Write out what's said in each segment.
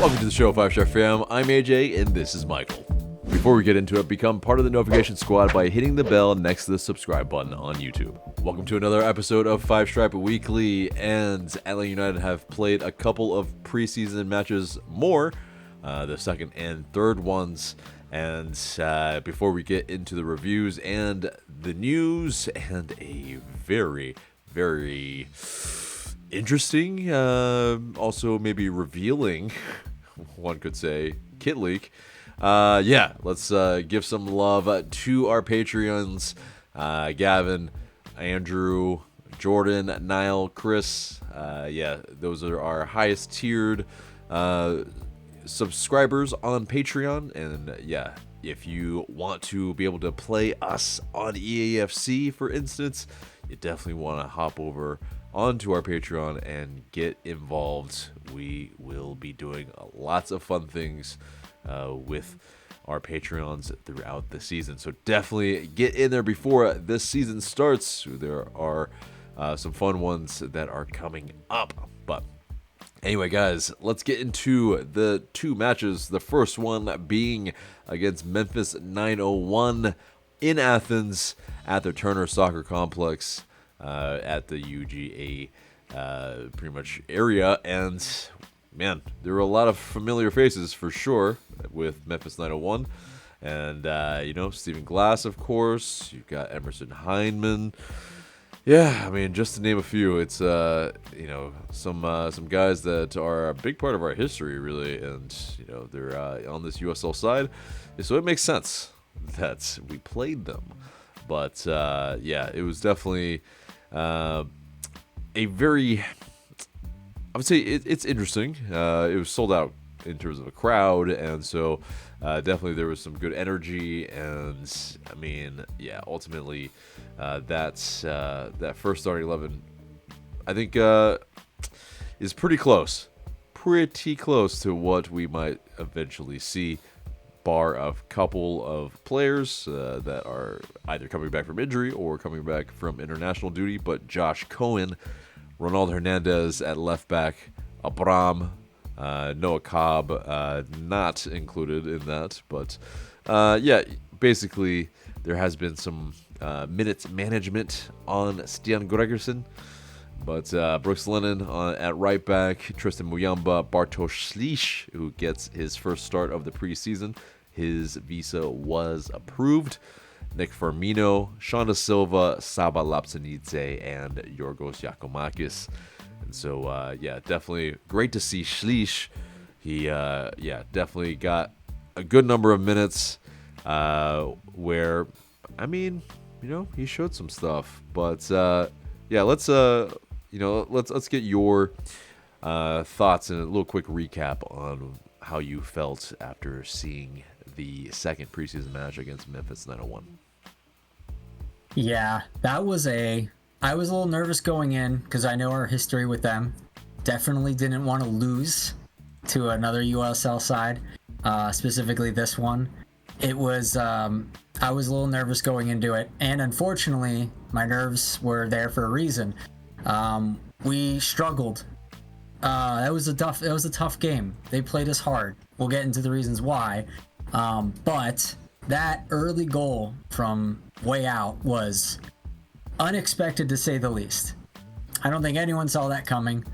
Welcome to the show, 5-Star Fam. I'm AJ, and this is Michael. Before we get into it, become part of the notification squad by hitting the bell next to the subscribe button on YouTube. Welcome to another episode of 5-Stripe Weekly, and Atl Utd have played a couple of preseason matches more, the second and third ones. And before we get into the reviews and the news, and a very, very interesting, also maybe revealing, one could say, kit leak. Let's give some love to our Patreons, Gavin, Andrew, Jordan, Niall, Chris. Those are our highest tiered subscribers on Patreon. And if you want to be able to play us on EAFC, for instance, you definitely want to hop over onto our Patreon and get involved. We will be doing lots of fun things with our Patreons throughout the season. So definitely get in there before this season starts. There are some fun ones that are coming up. But anyway, guys, let's get into the two matches. The first one being against Memphis 901 in Athens at the Turner Soccer Complex at the UGA pretty much area. And man, there were a lot of familiar faces for sure with Memphis 901. And, Stephen Glass, of course. You've got Emerson Heineman. Yeah, I mean, just to name a few, it's, some guys that are a big part of our history, really. And, they're on this USL side. So it makes sense that we played them. But, it was definitely a very... I would say it's interesting. It was sold out in terms of a crowd, and so definitely there was some good energy. And I mean, ultimately, that first starting 11, I think, is pretty close to what we might eventually see, bar a couple of players that are either coming back from injury or coming back from international duty. But Josh Cohen, Ronaldo Hernandez at left back, Abram, Noah Cobb, not included in that. But basically there has been some minutes management on Stian Gregerson. But Brooks Lennon at right back, Tristan Muyamba, Bartosz Slisz, who gets his first start of the preseason. His visa was approved. Nick Firmino, Sean Da Silva, Saba Lapsanidze, and Yorgos Yakomakis. And so, definitely great to see Slisz. He, definitely got a good number of minutes where, I mean, he showed some stuff. But, let's get your thoughts and a little quick recap on how you felt after seeing the second preseason match against Memphis 901. Yeah, I was a little nervous going in because I know our history with them. Definitely didn't want to lose to another USL side, specifically this one. It was, I was a little nervous going into it, and unfortunately, my nerves were there for a reason. We struggled. It was a tough game. They played us hard. We'll get into the reasons why. But that early goal from way out was unexpected, to say the least. I don't think anyone saw that coming.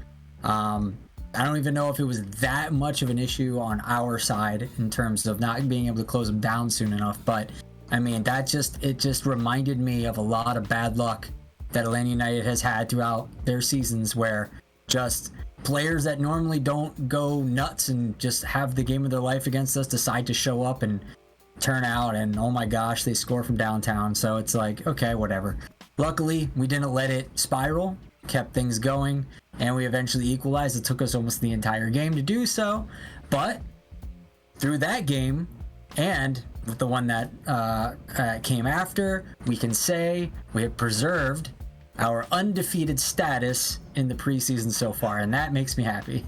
I don't even know if it was that much of an issue on our side in terms of not being able to close them down soon enough. But I mean, it just reminded me of a lot of bad luck that Atlanta United has had throughout their seasons, where just players that normally don't go nuts and just have the game of their life against us decide to show up and turn out, and oh my gosh, they score from downtown. So it's like, okay, whatever. Luckily, we didn't let it spiral, kept things going, and we eventually equalized. It took us almost the entire game to do so, but through that game and with the one that came after, we can say we have preserved our undefeated status in the preseason so far, and that makes me happy.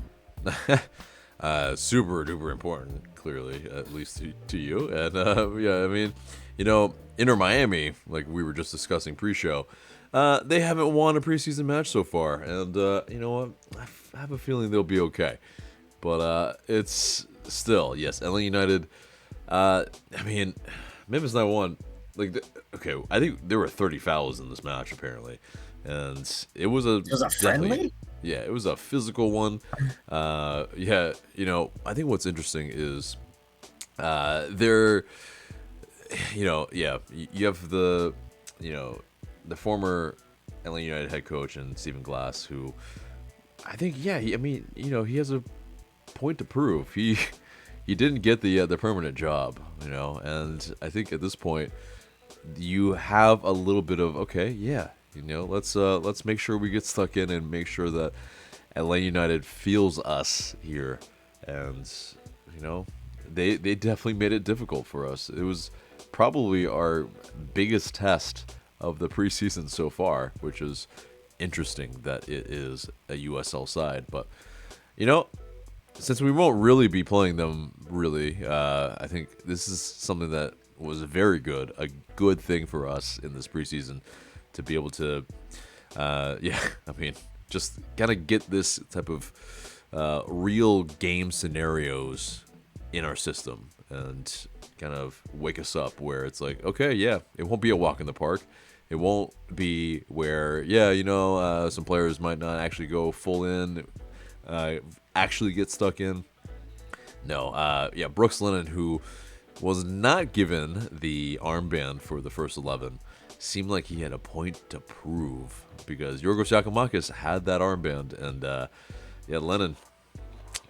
Super duper important, clearly, at least to you. And I mean, Inter Miami, like we were just discussing pre-show, they haven't won a preseason match so far, and you know what? I have a feeling they'll be okay. But it's still, yes, LA United. I mean, Memphis 9-1. Like, okay, I think there were 30 fouls in this match apparently, and it was a friendly. Yeah, it was a physical one. Yeah, you know, I think what's interesting is there, you know, yeah, you have the, you know, the former LA United head coach and Stephen Glass, who I think, yeah, I mean, you know, he has a point to prove. He didn't get the permanent job, you know, and I think at this point you have a little bit of, okay, yeah, you know, let's make sure we get stuck in and make sure that LA United feels us here, and you know, they definitely made it difficult for us. It was probably our biggest test of the preseason so far, which is interesting that it is a USL side. But you know, since we won't really be playing them, really, I think this is something that was very good, a good thing for us in this preseason to be able to, yeah, I mean, just kind of get this type of real game scenarios in our system and kind of wake us up where it's like, okay, yeah, it won't be a walk in the park. It won't be where, yeah, you know, some players might not actually go full in, actually get stuck in. No, yeah, Brooks Lennon, who was not given the armband for the first 11, seemed like he had a point to prove because Yorgos Yakimakis had that armband, and yeah, Lennon,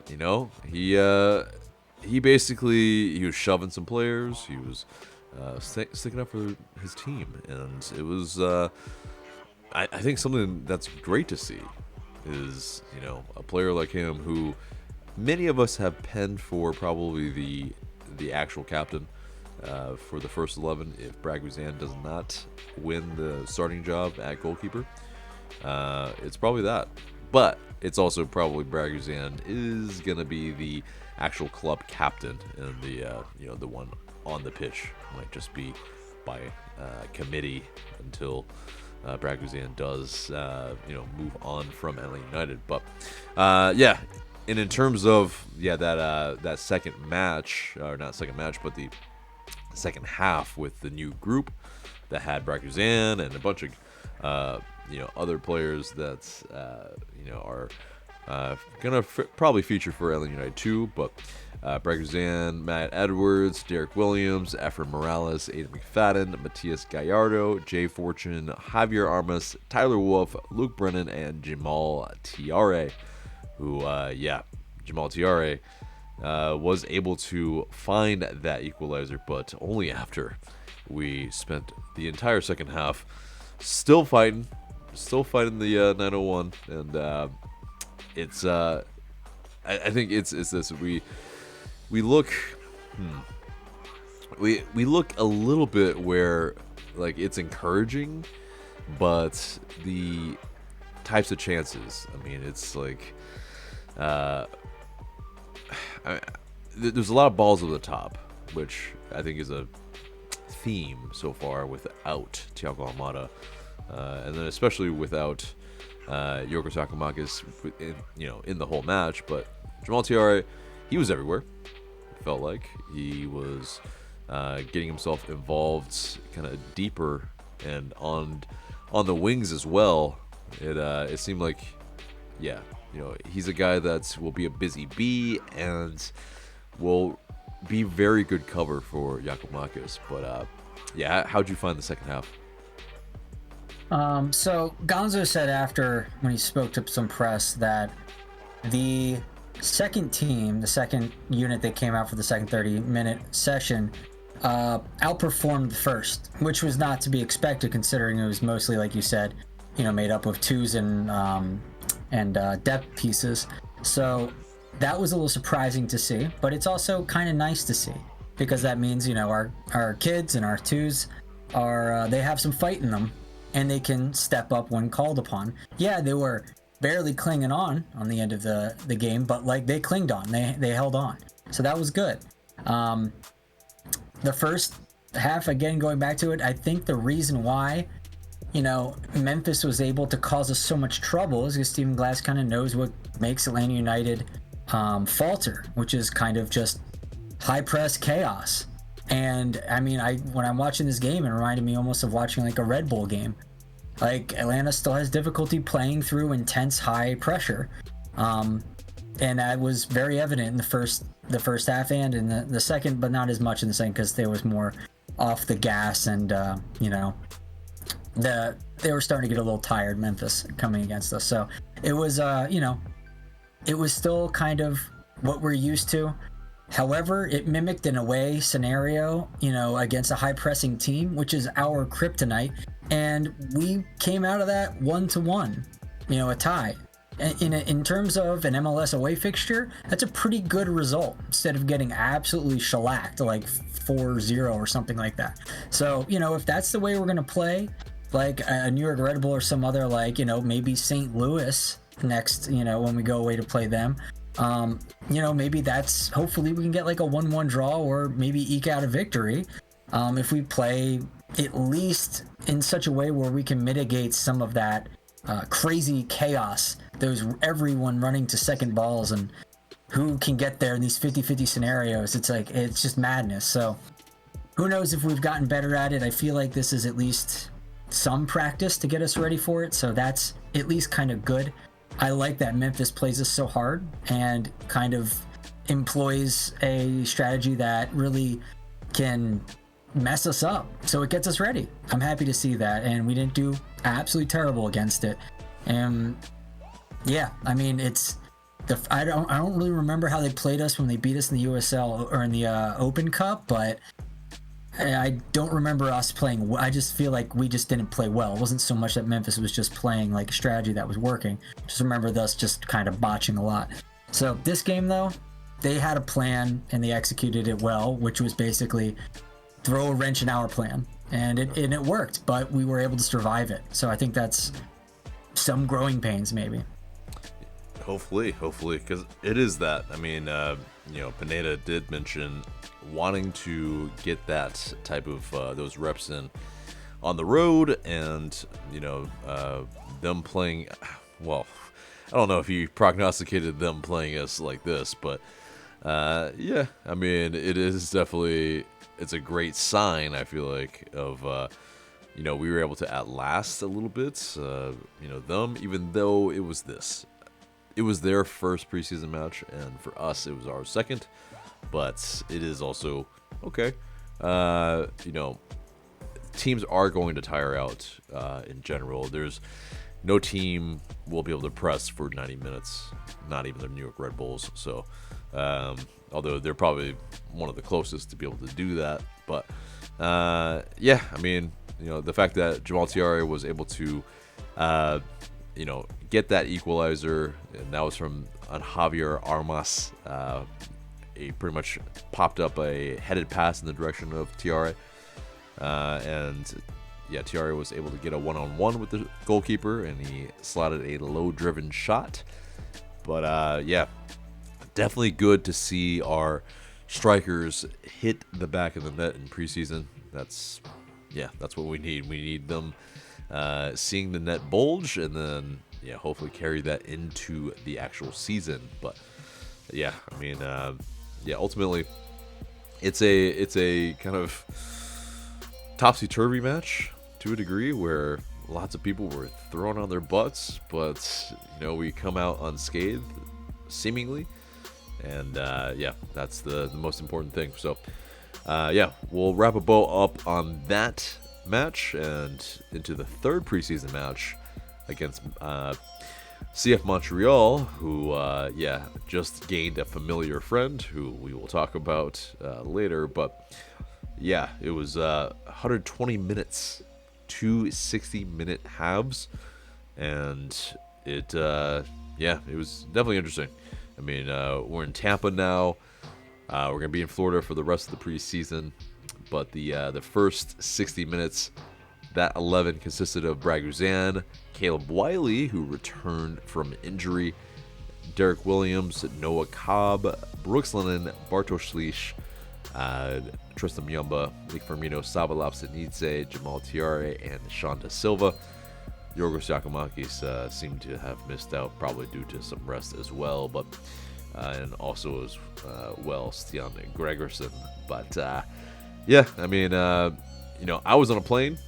you know, he basically, he was shoving some players, he was sticking up for his team, and it was I think something that's great to see is, you know, a player like him who many of us have penned for probably the actual captain for the first 11 if Brad Guzan does not win the starting job at goalkeeper. It's probably that, but it's also probably Brad Guzan is gonna be the actual club captain, and the you know, the one on the pitch might just be by committee until Brad Guzan does you know, move on from LA United. But yeah, and in terms of, yeah, that second match, or not second match, but the second half with the new group that had Brad Guzan and a bunch of you know, other players that you know, are gonna probably feature for LA United too, but Brad Guzan, Matt Edwards, Derek Williams, Efren Morales, Aidan McFadden, Matias Gallardo, Jay Fortune, Javier Armas, Tyler Wolf, Luke Brennan, and Jamal Tiare, who yeah, Jamal Tiare was able to find that equalizer, but only after we spent the entire second half still fighting the 901, and it's I think it's this, we look we look a little bit where, like, it's encouraging, but the types of chances, I mean, it's like there's a lot of balls over the top, which I think is a theme so far without Thiago Almada, and then especially without Yorgos Yakimakis, you know, in the whole match. But Jamal Tiare, he was everywhere. It felt like he was getting himself involved kind of deeper and on the wings as well. It seemed like, yeah, you know, he's a guy that will be a busy bee and will be very good cover for Yakimakis. But yeah, how'd you find the second half? So Gonzo said after, when he spoke to some press, that the second team, the second unit that came out for the second 30-minute session, outperformed the first, which was not to be expected considering it was mostly, like you said, you know, made up of twos and depth pieces. So that was a little surprising to see, but it's also kind of nice to see, because that means, you know, our kids and our twos are they have some fight in them, and they can step up when called upon. Yeah, they were barely clinging on the end of the game, but like, they clinged on, they held on, so that was good. The first half, again, going back to it, I think the reason why, you know, Memphis was able to cause us so much trouble is because Stephen Glass kind of knows what makes Atlanta United falter, which is kind of just high press chaos. And I mean, when I'm watching this game, it reminded me almost of watching like a Red Bull game. Like Atlanta still has difficulty playing through intense high pressure, and that was very evident in the first half and in the second, but not as much in the second because there was more off the gas, and they were starting to get a little tired, Memphis, coming against us. So it was it was still kind of what we're used to. However, it mimicked an away scenario, against a high-pressing team, which is our kryptonite, and we came out of that 1-1, a tie. In terms of an MLS away fixture, that's a pretty good result, instead of getting absolutely shellacked, like 4-0 or something like that. So, if that's the way we're going to play, like a New York Red Bull or some other, like, maybe St. Louis next, when we go away to play them, maybe hopefully we can get like a 1-1 draw, or maybe eke out a victory if we play at least in such a way where we can mitigate some of that crazy chaos, everyone running to second balls, and who can get there in these 50-50 scenarios. It's just madness. So who knows if we've gotten better at it. I feel like this is at least some practice to get us ready for it, so that's at least kind of good. I like that Memphis plays us so hard and kind of employs a strategy that really can mess us up, so it gets us ready. I'm happy to see that, and we didn't do absolutely terrible against it. And yeah, I mean, I don't really remember how they played us when they beat us in the USL or in the Open Cup, but I don't remember us playing. I just feel like we just didn't play well. It wasn't so much that Memphis was just playing like a strategy that was working. Just remember us just kind of botching a lot. So this game, though, they had a plan and they executed it well, which was basically throw a wrench in our plan, and it worked. But we were able to survive it. So I think that's some growing pains, maybe. Hopefully, because it is that. I mean, Pineda did mention wanting to get that type of those reps in on the road, and them playing. Well, I don't know if he prognosticated them playing us like this, but yeah, I mean, it is definitely, it's a great sign, I feel like, of we were able to outlast a little bit them, even though it was their first preseason match, and for us it was our second. But it is also okay. Teams are going to tire out in general. There's no team will be able to press for 90 minutes, not even the New York Red Bulls. So, although they're probably one of the closest to be able to do that. But yeah, I mean, the fact that Jamal Tiare was able to get that equalizer, and that was from Javier Armas. He pretty much popped up a headed pass in the direction of Tiare. And yeah, Tiare was able to get a one-on-one with the goalkeeper, and he slotted a low-driven shot. But yeah, definitely good to see our strikers hit the back of the net in preseason. That's what we need. We need them seeing the net bulge, and then hopefully carry that into the actual season. But yeah, I mean, ultimately, it's a kind of topsy-turvy match to a degree, where lots of people were thrown on their butts, but we come out unscathed, seemingly, and that's the most important thing. So we'll wrap a bow up on that match and into the third preseason match against CF Montreal, who just gained a familiar friend who we will talk about later. But yeah, it was 120 minutes, 2 60-minute halves, and it was definitely interesting. I mean, we're in Tampa now. We're gonna be in Florida for the rest of the preseason, but the first 60 minutes, that 11 consisted of Braguzan, Caleb Wiley, who returned from injury, Derek Williams, Noah Cobb, Brooks Lennon, Bartosz Slisz, Tristan Muyumba, Nick Firmino, Sabalap Sinidze, Jamal Tiare, and Shonda Silva. Yorgos Yakimakis seemed to have missed out, probably due to some rest as well. But and also as well Stian Gregerson. But yeah, I mean, I was on a plane,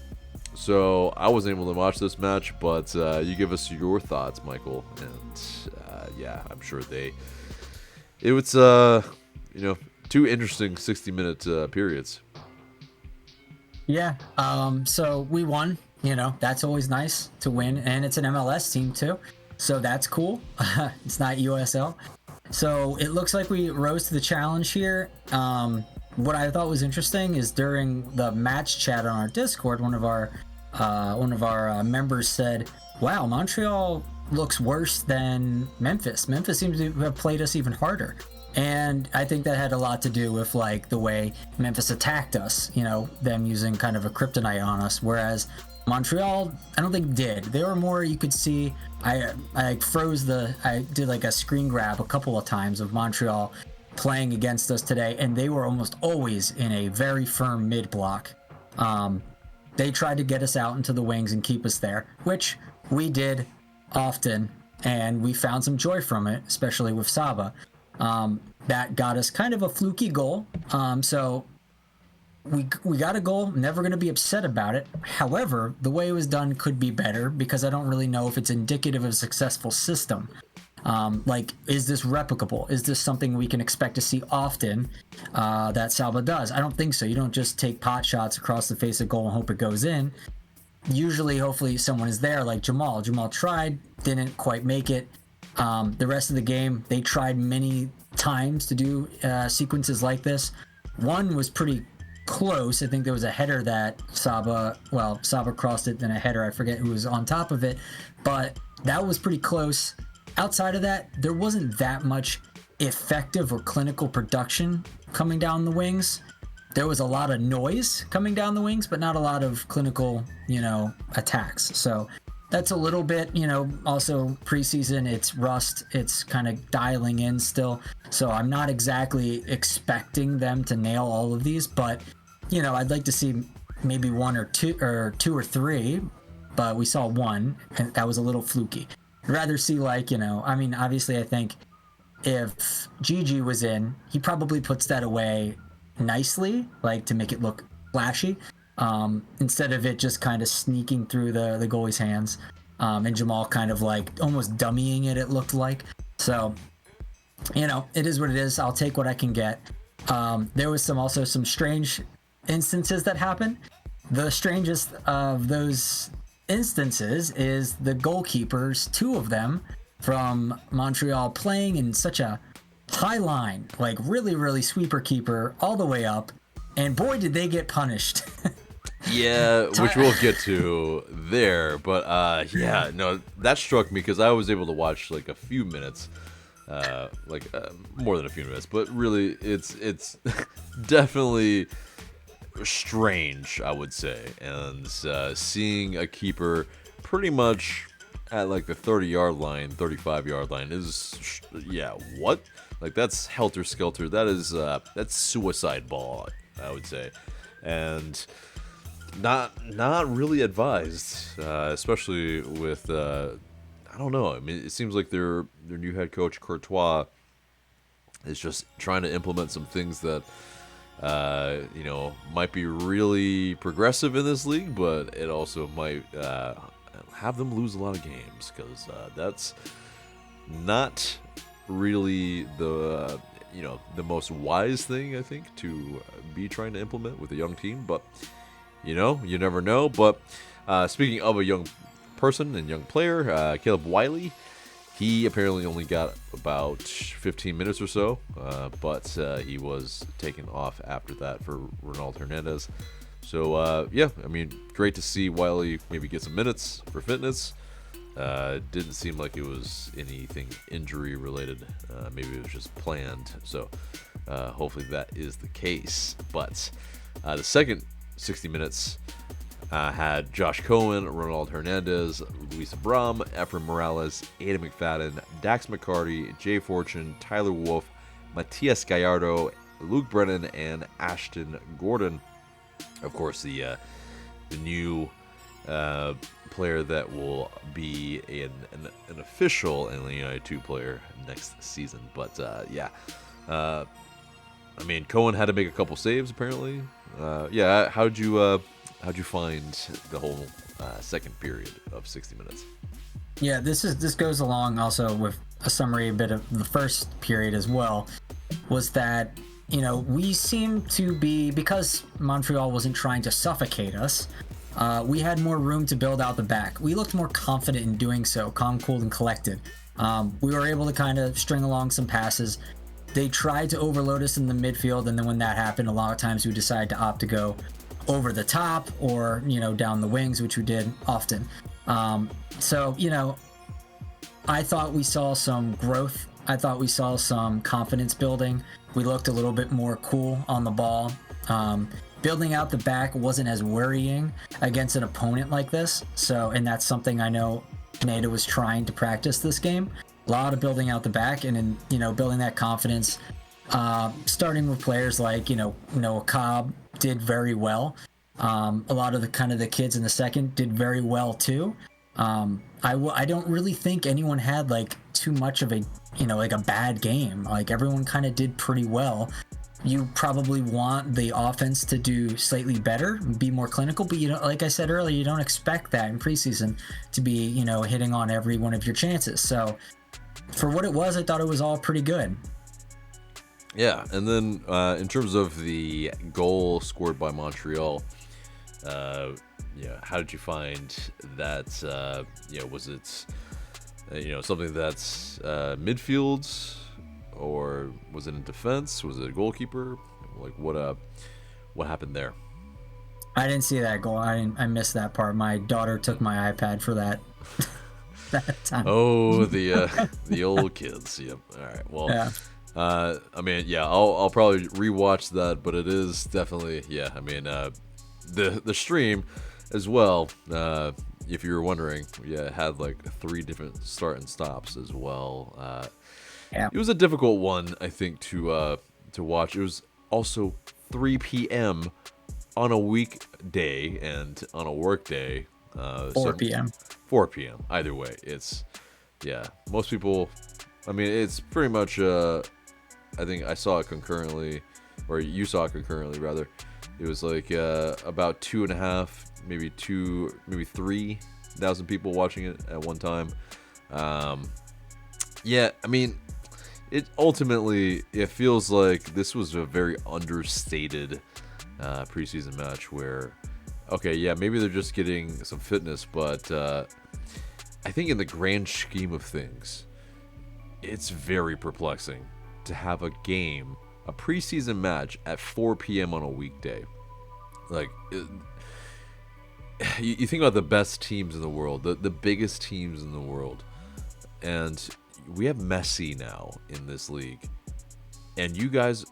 so I wasn't able to watch this match. But you give us your thoughts, Michael, and yeah, I'm sure it was two interesting 60-minute periods. Yeah. So we won. That's always nice to win, and it's an MLS team too, so that's cool. It's not USL. So it looks like we rose to the challenge here. What I thought was interesting is during the match chat on our Discord, one of our members said, "Wow, Montreal looks worse than Memphis. Memphis seems to have played us even harder." And I think that had a lot to do with like the way Memphis attacked us, them using kind of a kryptonite on us, whereas Montreal, I don't think did. They were more, you could see, I did like a screen grab a couple of times of Montreal playing against us today, and they were almost always in a very firm mid block. They tried to get us out into the wings and keep us there, which we did often, and we found some joy from it, especially with Saba. That got us kind of a fluky goal. So we got a goal, never going to be upset about it. However, the way it was done could be better because I don't really know if it's indicative of a successful system. Like, is this replicable? Is this something we can expect to see often that Saba does? I don't think so. You don't just take pot shots across the face of goal and hope it goes in. Usually, hopefully, someone is there like Jamal. Jamal tried, didn't quite make it. The rest of the game, they tried many times to do sequences like this. One was pretty close. I think there was a header that Saba crossed it, then a header. I forget who was on top of it, but that was pretty close. Outside of that, there wasn't that much effective or clinical production coming down the wings. There was a lot of noise coming down the wings, but not a lot of clinical, attacks. So that's a little bit, also preseason, it's rust, it's kind of dialing in still. So I'm not exactly expecting them to nail all of these, but, I'd like to see maybe one or two or three, but we saw one, and that was a little fluky. I'd rather see obviously I think if Gigi was in, he probably puts that away nicely, like to make it look flashy. Instead of it just kind of sneaking through the goalie's hands, and Jamal kind of like almost dummying it looked like. So, it is what it is. I'll take what I can get. There was also some strange instances that happened. The strangest of those instances is the goalkeepers, two of them from Montreal, playing in such a high line, like really, really sweeper keeper all the way up. And boy, did they get punished. Yeah, which we'll get to there, but that struck me because I was able to watch like a few minutes, more than a few minutes, but really it's definitely strange, I would say, and seeing a keeper pretty much at like the 30-yard line, 35-yard line is, what? Like that's helter-skelter. That's suicide ball, I would say, and not really advised, especially with I don't know. I mean, it seems like their new head coach Courtois is just trying to implement some things that might be really progressive in this league, but it also might have them lose a lot of games because that's not really the most wise thing, I think, to be trying to implement with a young team. But you never know. But speaking of a young person and young player, Caleb Wiley, he apparently only got about 15 minutes or so, but he was taken off after that for Ronald Hernandez. So great to see Wiley maybe get some minutes for fitness. Didn't seem like it was anything injury related. Maybe it was just planned. So hopefully that is the case. But the second 60 minutes had Josh Cohen, Ronald Hernandez, Luis Abram, Ephraim Morales, Adam McFadden, Dax McCarty, Jay Fortune, Tyler Wolf, Matias Gallardo, Luke Brennan, and Ashton Gordon. Of course, the new player that will be an official Atlanta United 2 player next season. But yeah, I mean, Cohen had to make a couple saves apparently. Yeah, how'd you find the whole second period of 60 minutes? Yeah, this goes along also with a summary a bit of the first period as well. Was that, you know, we seemed to be, because Montreal wasn't trying to suffocate us, we had more room to build out the back. We looked more confident in doing so, calm, cool, and collected. We were able to kind of string along some passes. They tried to overload us in the midfield, and then when that happened, a lot of times we decided to opt to go over the top or, you know, down the wings, which we did often. So, you know, I thought we saw some growth. I thought we saw some confidence building. We looked a little bit more cool on the ball. Building out the back wasn't as worrying against an opponent like this. So, and that's something I know Pineda was trying to practice this game. A lot of building out the back and then, you know, building that confidence. Starting with players like, you know, Noah Cobb did very well. A lot of the kids in the second did very well too. I don't really think anyone had like too much of a, you know, like a bad game. Like everyone kind of did pretty well. You probably want the offense to do slightly better, be more clinical, but you know, like I said earlier, you don't expect that in preseason to be, you know, hitting on every one of your chances. So for what it was, I thought it was all pretty good. Yeah, and then in terms of the goal scored by Montreal, yeah, how did you find that? You know, was it you know, something that's midfield, or was it in defense? Was it a goalkeeper? Like what happened there? I didn't see that goal. I missed that part. My daughter took my iPad for that that time. Oh, the old kids. Yep. All right. Well. Yeah. I mean, yeah, I'll probably rewatch that, but it is definitely, yeah. I mean, the stream as well. If you were wondering, yeah, it had like 3 different start and stops as well. Yeah. It was a difficult one, I think, to watch. It was also 3 p.m. on a weekday and on a work day. 4 p.m. 4 p.m. Either way, it's, yeah. Most people, I mean, it's pretty much. I think I saw it concurrently, or you saw it concurrently, rather. It was like about 2.5, maybe 3,000 people watching it at one time. Yeah, I mean, it ultimately, it feels like this was a very understated preseason match where, okay, yeah, maybe they're just getting some fitness, but I think in the grand scheme of things, it's very perplexing to have a game, a preseason match at 4 p.m. on a weekday. Like, you think about the best teams in the world, the biggest teams in the world, and we have Messi now in this league, and you guys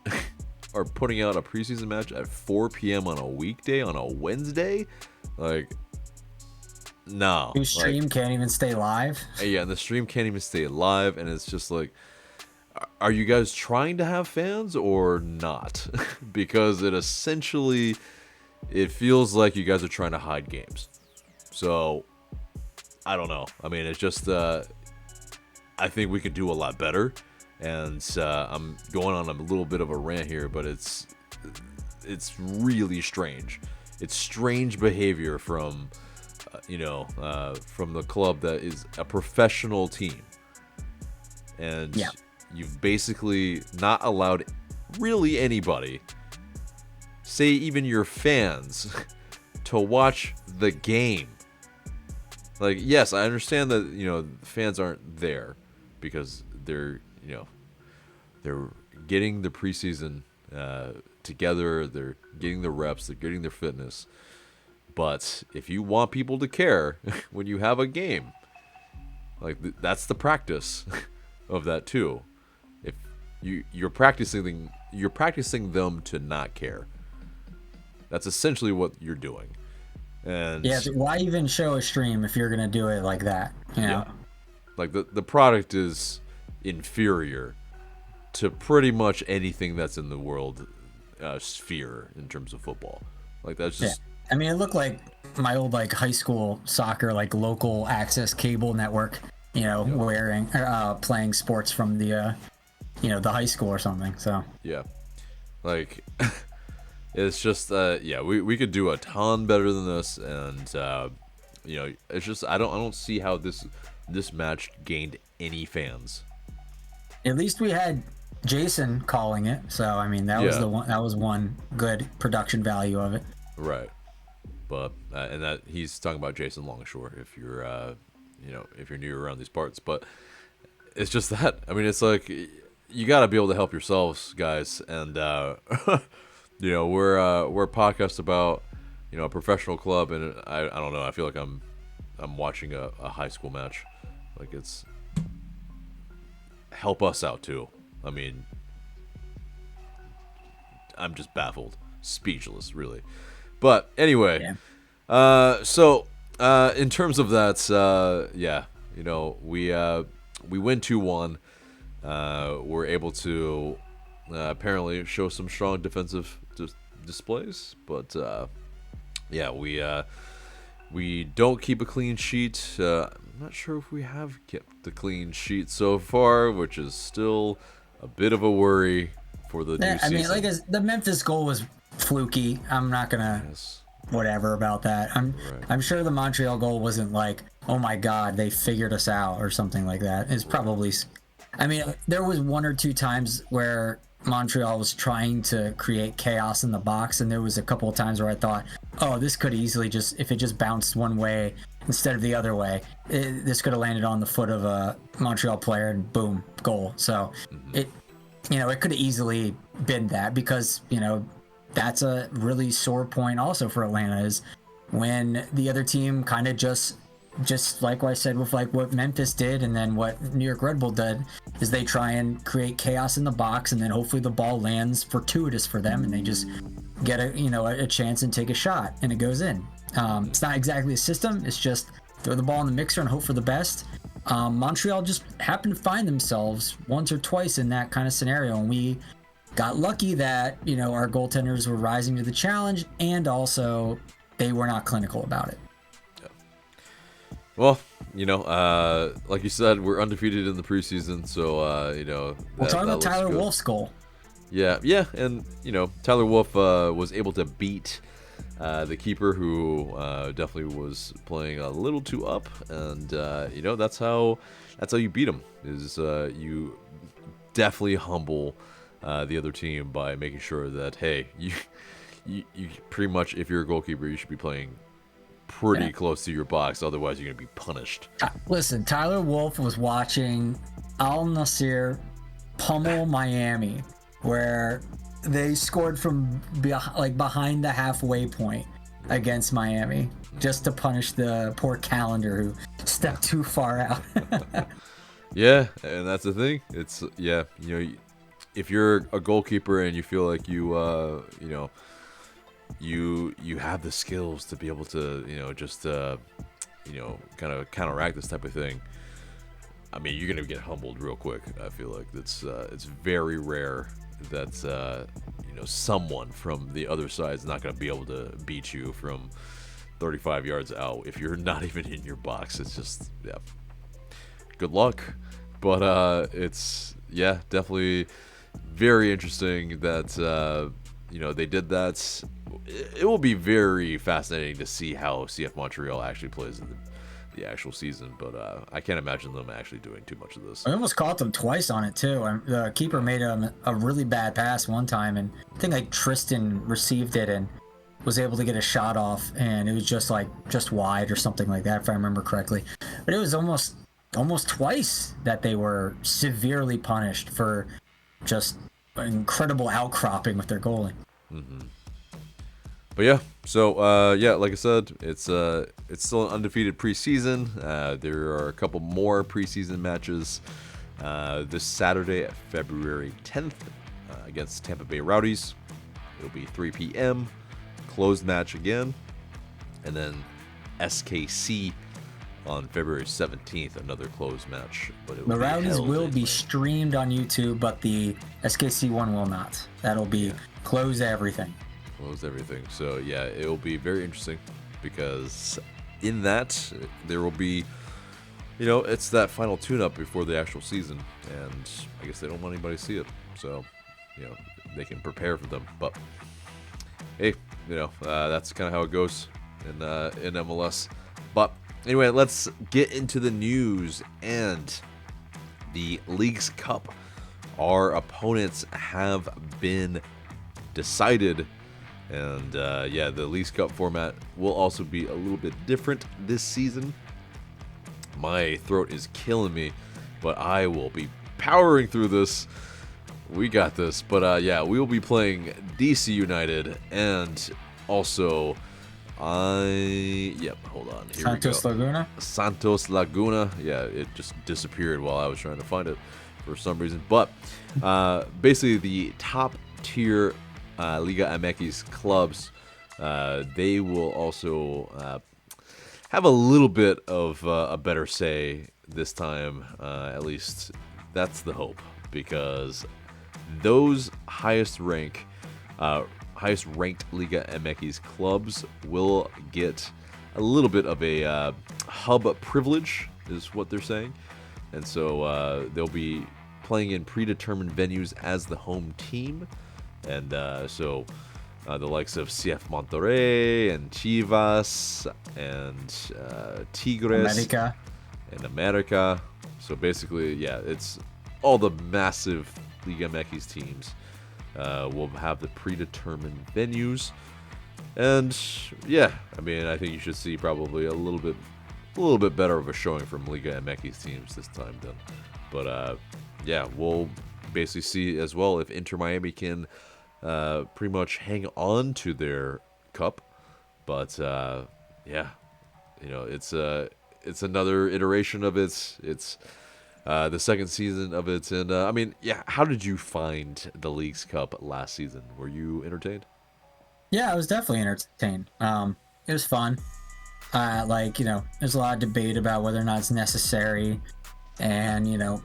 are putting out a preseason match at 4 p.m. on a weekday, on a Wednesday? Like, no. Your stream can't even stay live? Yeah, and the stream can't even stay live, and it's just like, are you guys trying to have fans or not? Because it feels like you guys are trying to hide games. So, I don't know. I mean, it's just, I think we could do a lot better. And I'm going on a little bit of a rant here, but it's really strange. It's strange behavior from, from the club that is a professional team. And yeah. You've basically not allowed really anybody, say even your fans, to watch the game. Like, yes, I understand that, fans aren't there because they're getting the preseason together, they're getting the reps, they're getting their fitness. But if you want people to care when you have a game, like that's the practice of that too. If you're practicing them to not care. That's essentially what you're doing. And yeah, why even show a stream if you're gonna do it like that? Yeah. Like the product is inferior to pretty much anything that's in the world sphere in terms of football. Like that's just. Yeah. I mean, it looked like my old high school soccer local access cable network. wearing playing sports from the the high school or something. So yeah, like it's just we could do a ton better than this, and it's just I don't see how this match gained any fans. At least we had Jason calling it, so I mean that was one good production value of it. Right, but and that he's talking about Jason Longshore if you're if you're new around these parts, but it's just that I mean it's like you got to be able to help yourselves, guys, and we're a podcast about a professional club, and I don't know, I feel like I'm watching a high school match, like it's help us out too. I mean, I'm just baffled, speechless, really. But anyway, so in terms of that, we win 2-1. We're able to apparently show some strong defensive displays, but we don't keep a clean sheet. I'm not sure if we have kept the clean sheet so far, which is still a bit of a worry for the new season. I mean, the Memphis goal was fluky. I'm not gonna whatever about that. I'm sure the Montreal goal wasn't like, oh my god, they figured us out or something like that. It's probably, I mean, there was one or two times where Montreal was trying to create chaos in the box, and there was a couple of times where I thought, oh, this could easily just, if it just bounced one way instead of the other way, this could have landed on the foot of a Montreal player and boom, goal. So it could have easily been that, because that's a really sore point also for Atlanta, is when the other team kind of just like what I said with like what Memphis did and then what New York Red Bull did, is they try and create chaos in the box, and then hopefully the ball lands fortuitous for them and they just get a chance and take a shot and it goes in. It's not exactly a system, it's just throw the ball in the mixer and hope for the best. Montreal just happened to find themselves once or twice in that kind of scenario, and we got lucky that our goaltenders were rising to the challenge, and also they were not clinical about it. Well, like you said, we're undefeated in the preseason, so we'll talk about Tyler Wolff's goal. Yeah, and Tyler Wolff was able to beat the keeper, who definitely was playing a little too up, and that's how you beat him. Is you definitely humble the other team by making sure that, hey, you pretty much, if you're a goalkeeper, you should be playing pretty close to your box, otherwise you're going to be punished. Listen, Tyler Wolff was watching Al Nassr pummel Miami, where they scored from behind the halfway point against Miami, just to punish the poor Calendar who stepped too far out. Yeah, and that's the thing. It's if you're a goalkeeper and you feel like you have the skills to be able to kind of counteract this type of thing, I mean, you're gonna get humbled real quick. I feel like it's very rare that someone from the other side is not gonna be able to beat you from 35 yards out if you're not even in your box. It's just good luck. But it's definitely very interesting that they did that. It will be very fascinating to see how CF Montreal actually plays in the actual season, but I can't imagine them actually doing too much of this. I almost caught them twice on it too. The keeper made a really bad pass one time, and I think like Tristan received it and was able to get a shot off, and it was just wide or something like that, if I remember correctly. But it was almost twice that they were severely punished for just an incredible outcropping with their goalie. Mm-hmm. But so like I said, it's still an undefeated preseason. There are a couple more preseason matches this Saturday at February 10th against Tampa Bay Rowdies. It'll be 3 p.m. closed match again, and then SKC on February 17th, another closed match. But the Rowdies will be streamed on YouTube, but the SKC one will not. That'll be close everything. So it will be very interesting, because in that there will be It's that final tune-up before the actual season, and I guess they don't want anybody to see it, so they can prepare for them. But hey, that's kind of how it goes in MLS. But anyway, let's get into the news and the Leagues Cup. Our opponents have been decided, and the Leagues Cup format will also be a little bit different this season. My throat is killing me, but I will be powering through this. We got this. But we will be playing DC United, and also hold on. Here Santos Laguna? Santos Laguna. Yeah, it just disappeared while I was trying to find it for some reason. But basically the top tier Liga MX clubs, they will also have a little bit of a better say this time. At least that's the hope, because those highest ranked Liga MX clubs will get a little bit of a hub privilege, is what they're saying. And so they'll be playing in predetermined venues as the home team. And so the likes of CF Monterrey and Chivas and Tigres and America. So basically, it's all the massive Liga MX teams will have the predetermined venues. And I think you should see probably a little bit better of a showing from Liga MX teams this time then. But we'll basically see as well if Inter Miami can pretty much hang on to their cup. But it's another iteration of it's the second season of it. And how did you find the Leagues Cup last season? Were you entertained? Yeah, I was definitely entertained. It was fun. There's a lot of debate about whether or not it's necessary, and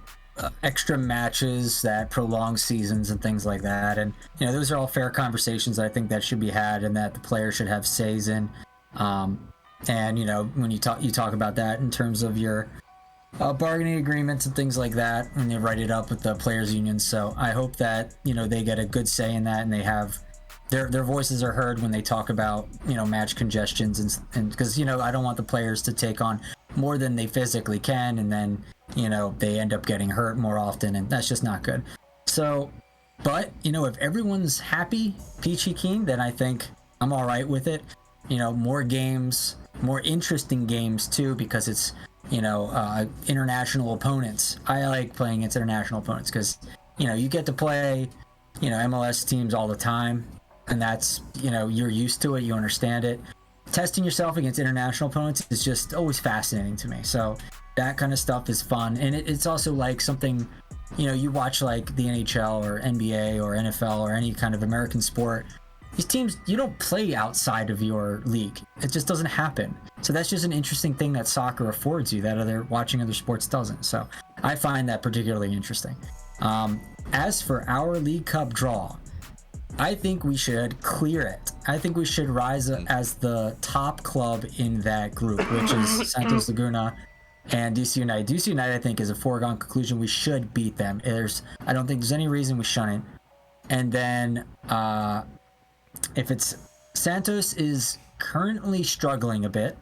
extra matches that prolong seasons and things like that. And those are all fair conversations I think that should be had, and that the players should have says in. When you talk about that in terms of your bargaining agreements and things like that, when they write it up with the players unions. So I hope that they get a good say in that, and they have their voices are heard when they talk about match congestions, and because I don't want the players to take on more than they physically can, and then they end up getting hurt more often, and that's just not good. So, but if everyone's happy, peachy keen, then I think I'm all right with it. More games, more interesting games too, because it's international opponents. I like playing against international opponents because you get to play MLS teams all the time, and that's you're used to it, you understand it. Testing yourself against international opponents is just always fascinating to me. So that kind of stuff is fun, and it's also like something you watch, like the NHL or NBA or NFL or any kind of American sport. These teams, you don't play outside of your league. It just doesn't happen. So that's just an interesting thing that soccer affords you that watching other sports doesn't. So I find that particularly interesting. As for our League Cup draw, I think we should clear it. I think we should rise as the top club in that group, which is Santos Laguna and DC United. DC United, I think, is a foregone conclusion. We should beat them. I don't think there's any reason we shouldn't. And then if it's Santos is currently struggling a bit.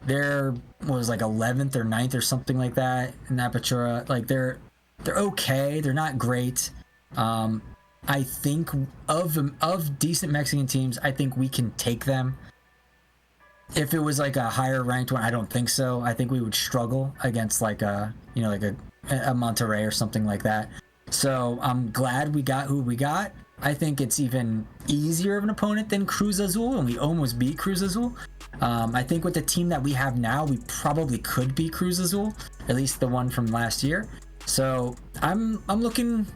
They're was like 11th or 9th or something like that in Apertura. Like they're okay. They're not great. I think of decent Mexican teams, I think we can take them. If it was like a higher ranked one, I don't think so. I think we would struggle against like a Monterrey or something like that. So I'm glad we got who we got. I think it's even easier of an opponent than Cruz Azul, and we almost beat Cruz Azul. I think with the team that we have now, we probably could beat Cruz Azul, at least the one from last year. So I'm looking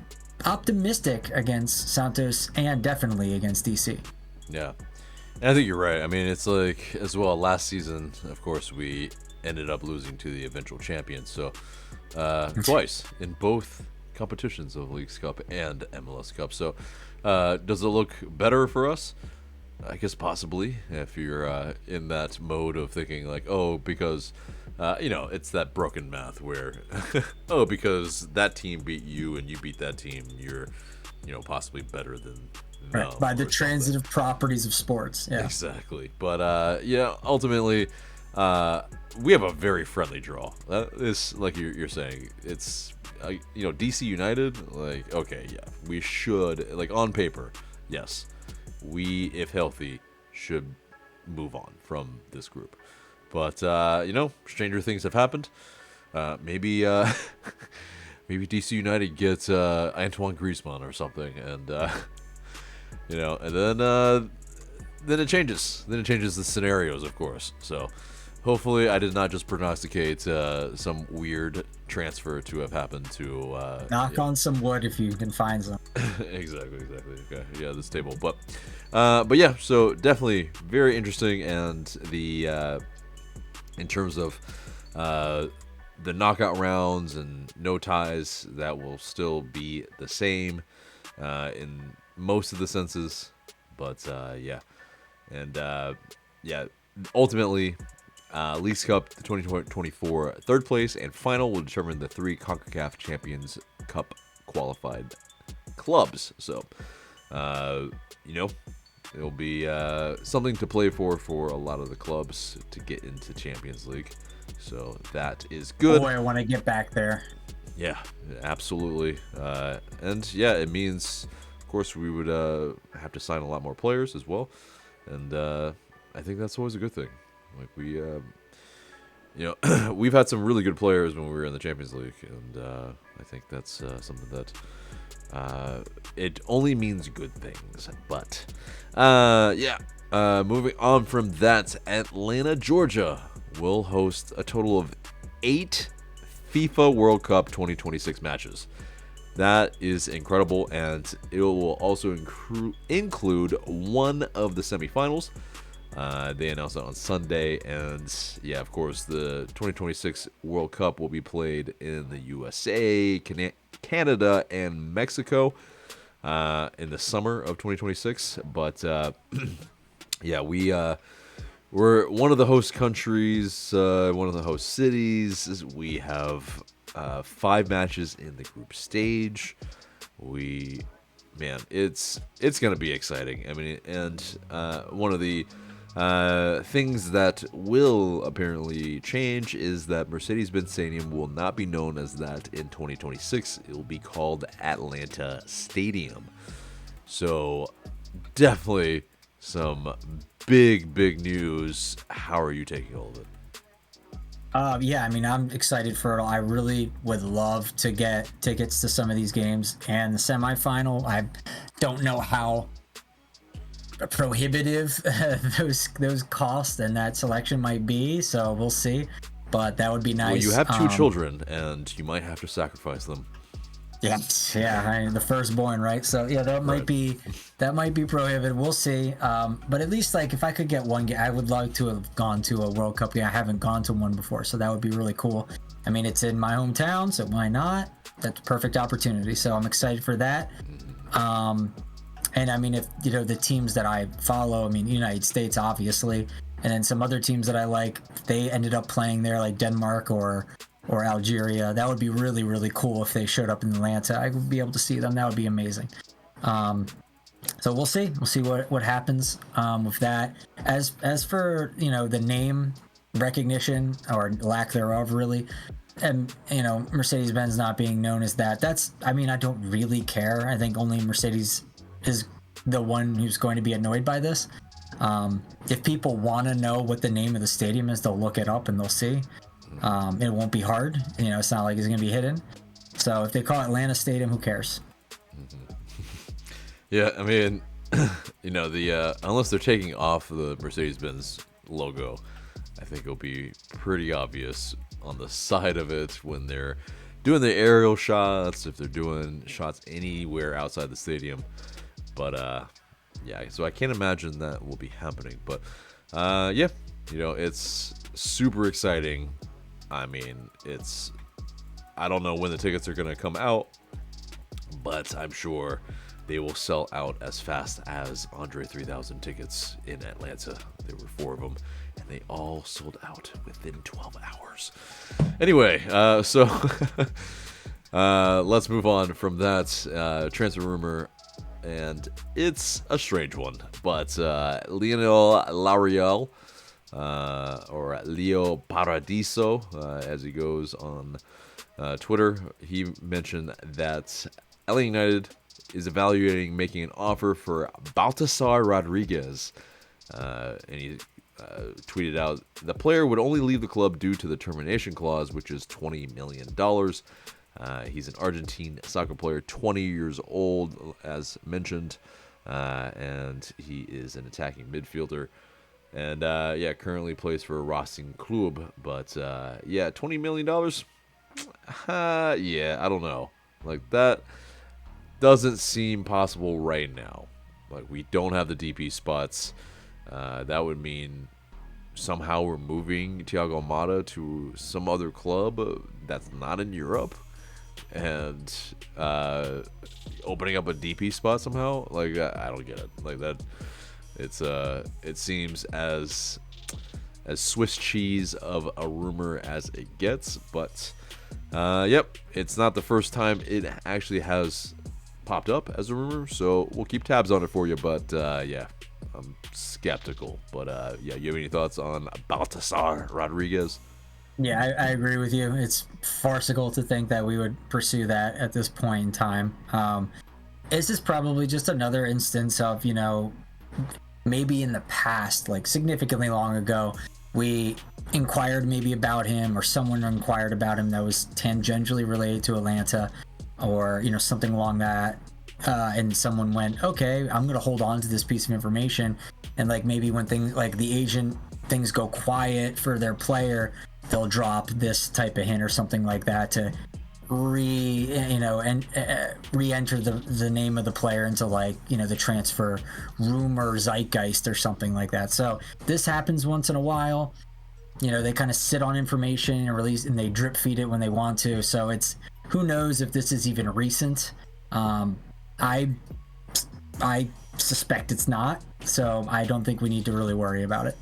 optimistic against Santos and definitely against DC. Yeah, and I think you're right. I mean, it's like as well. Last season, of course, we ended up losing to the eventual champions. So twice in both competitions of Leagues Cup and MLS Cup. So does it look better for us? I guess possibly, if you're in that mode of thinking like, oh, because it's that broken math where, oh, because that team beat you and you beat that team, you're, possibly better than them. Right, by the transitive properties of sports. Yeah. Exactly. But, ultimately, we have a very friendly draw. This, like you're saying, it's, DC United, like, okay, yeah, we should, like, on paper, yes, we, if healthy, should move on from this group. But, stranger things have happened. Maybe DC United gets Antoine Griezmann or something, and, and then it changes. Then it changes the scenarios, of course. So, hopefully, I did not just prognosticate some weird transfer to have happened to... Knock on some wood if you can find some. Exactly. Okay, yeah, this table. But yeah, so definitely very interesting, and the... in terms of the knockout rounds and no ties, that will still be the same in most of the senses. But yeah. And yeah, ultimately, Leagues Cup, the 2024 third place and final will determine the 3 CONCACAF Champions Cup qualified clubs. So, it'll be something to play for a lot of the clubs to get into Champions League. So that is good. Boy, I want to get back there. Yeah, absolutely. And yeah, it means, of course, we would have to sign a lot more players as well. And I think that's always a good thing. Like we, we've had some really good players when we were in the Champions League, and I think that's something that it only means good things. But yeah, moving on from that, Atlanta, Georgia will host a total of 8 FIFA World Cup 2026 matches. That is incredible, and it will also include one of the semifinals. They announced it on Sunday, and yeah, of course, the 2026 World Cup will be played in the USA, Canada, and Mexico in the summer of 2026. But yeah, we're one of the host countries, one of the host cities. We have 5 matches in the group stage. It's gonna be exciting. I mean, and one of the things that will apparently change is that Mercedes-Benz Stadium will not be known as that in 2026. It will be called Atlanta Stadium. So definitely some big news. How are you taking all of it? Yeah, I mean, I'm excited for it. I really would love to get tickets to some of these games. And the semifinal, I don't know how prohibitive those costs and that selection might be, so we'll see. But that would be nice. Well, you have 2 children, and you might have to sacrifice them. Yes, yeah, I mean, the firstborn, right? So yeah, that might be prohibited. We'll see. But at least, like, if I could get one game, I would like to have gone to a World Cup game. I haven't gone to one before, so that would be really cool. I mean, it's in my hometown, so why not? That's a perfect opportunity. So I'm excited for that. And I mean, if the teams that I follow, I mean, United States, obviously, and then some other teams that I like, they ended up playing there, like Denmark or Algeria. That would be really cool if they showed up in Atlanta. I would be able to see them. That would be amazing. So we'll see. We'll see what happens with that. As for the name recognition or lack thereof, really, and Mercedes-Benz not being known as that. I mean, I don't really care. I think only Mercedes is the one who's going to be annoyed by this. If people want to know what the name of the stadium is, they'll look it up and they'll see. It won't be hard. It's not like it's going to be hidden. So if they call it Atlanta Stadium, who cares? Yeah, I mean, unless they're taking off the Mercedes-Benz logo, I think it'll be pretty obvious on the side of it when they're doing the aerial shots, if they're doing shots anywhere outside the stadium. But yeah, so I can't imagine that will be happening. But yeah, it's super exciting. I mean, I don't know when the tickets are going to come out, but I'm sure they will sell out as fast as Andre 3000 tickets in Atlanta. There were 4 of them, and they all sold out within 12 hours. Anyway, so let's move on from that transfer rumor, and it's a strange one. But Lionel Lauriel, or Leo Paradiso, as he goes on Twitter, he mentioned that LA United is evaluating making an offer for Baltasar Rodriguez, and he tweeted out, the player would only leave the club due to the termination clause, which is $20 million. He's an Argentine soccer player, 20 years old, as mentioned, and he is an attacking midfielder. And, currently plays for Racing Club, but, $20 million? I don't know. Like, that doesn't seem possible right now. Like, we don't have the DP spots. That would mean somehow we're moving Thiago Almada to some other club that's not in Europe, and opening up a DP spot somehow. Like, I don't get it. Like, that, it seems as Swiss cheese of a rumor as it gets. But it's not the first time it actually has popped up as a rumor, so we'll keep tabs on it for you. But I'm skeptical. But you have any thoughts on Baltasar Rodriguez? Yeah, I agree with you. It's farcical to think that we would pursue that at this point in time. This is probably just another instance of, maybe in the past, like significantly long ago, we inquired maybe about him, or someone inquired about him that was tangentially related to Atlanta, or something along that, and someone went, okay, I'm gonna hold on to this piece of information, and like maybe when things like the agent things go quiet for their player, they'll drop this type of hint or something like that to re-enter the name of the player into the transfer rumor zeitgeist or something like that. So this happens once in a while. They kind of sit on information and release, and they drip feed it when they want to. So it's, who knows if this is even recent. I suspect it's not, so I don't think we need to really worry about it.